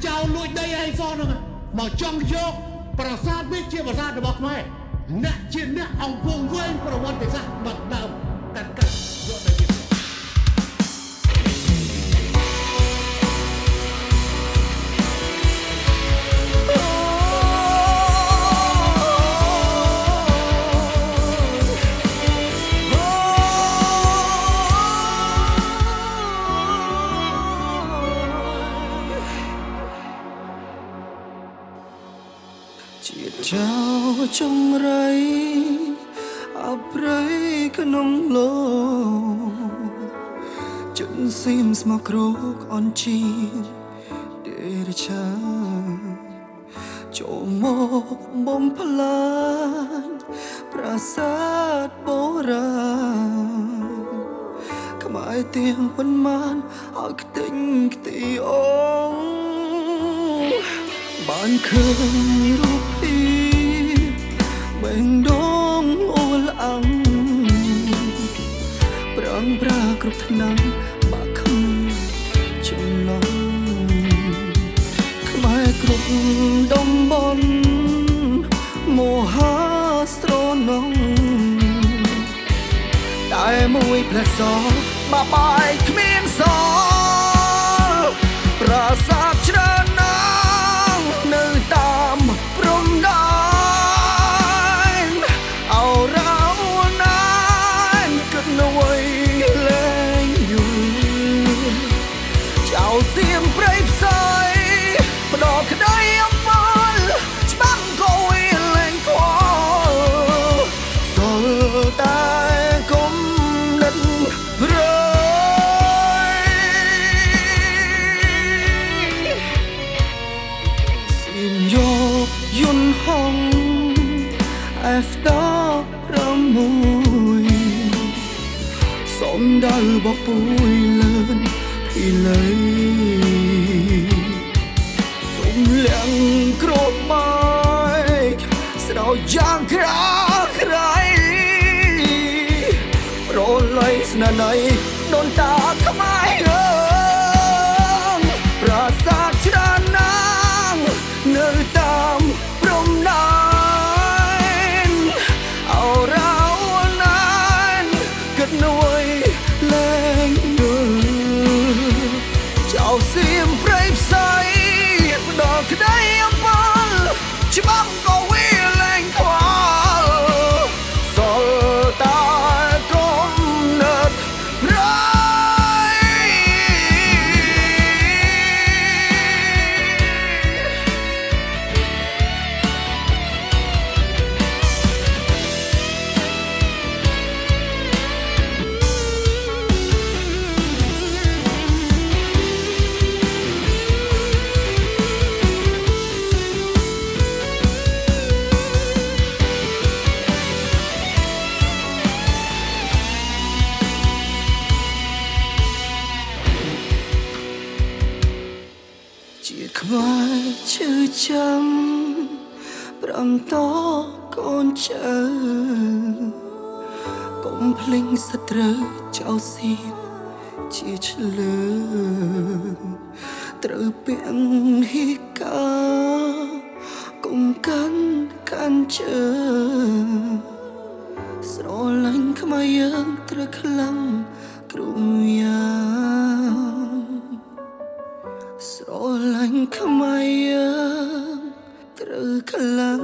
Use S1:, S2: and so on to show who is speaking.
S1: ចៅលួចដីឯងសោះហ្នឹងមកចង់យកប្រាសាទនេះជាប្រាសាទរបស់ខ្មែរអ្នកជាអ្នកអង្គវែងប្រវត្តិសាស្ត្របាត់ដើមតែកាត់យកទៅទៀត
S2: ជាតិចៅចង្រៃអប្រៃក្នុងលោជិនសៀមស្មោះគ្រោកអនជីដេរឆាចូលមកបំផ្លាញប្រាសាទបុរាណខ្មែរទាំងប៉ុន្មានឲ្យខ្ទេញខ្ទីអងបានឃើញរូបភាពបែងដងអូលអាំងប្រងប្រាគ្រប់ឆ្នាំបាក់គ្មានចំណងខ្មែរគ្រប់តំបន់មហាស្រណងតែមួយផ្លែសបាបាយគ្មានសល់ប្រាសាទច្រើនណាស់នៅតាមព្រំដែនអរោណានគិតនៅអ្វីលែងយល់ចៅសៀមព្រៃផ្សៃផ្ដោក្ដីអំពលច្បាំងក៏វាលែងខ្វល់សល់តែគុំនិតព្រៃយកយន្តហង After 6សូមដល់បពួយលឿនពីលើទុំលៀងក្របបែកស្រោចយ៉ាងក្រាក្រៃប្រល័យស្នាដៃដូនតាខ្មែរប្រាសាទច្រើនណាស់នៅតាមព្រំដែនអរោណានគិតនួយលែងយល់ចៅសៀមព្រៃផ្សៃផ្ដោក្ដីអំពលច្បាំងក៏វាលែងខ្វល់សល់តែគុំនិតព្រៃជាតិខ្មែរឈឺចាំប្រំតកូនចៅកុំភ្លេងសត្រូវចៅសៀមជាឆ្លើងត្រូវពាំងហេកាកុំកាន់ជើស្រឡាញ់ខ្មែរយើងត្រូវខ្លាំងគ្រប់យ៉ាងស្រឡាញ់ខ្មែរយើងត្រូវខ្លាំង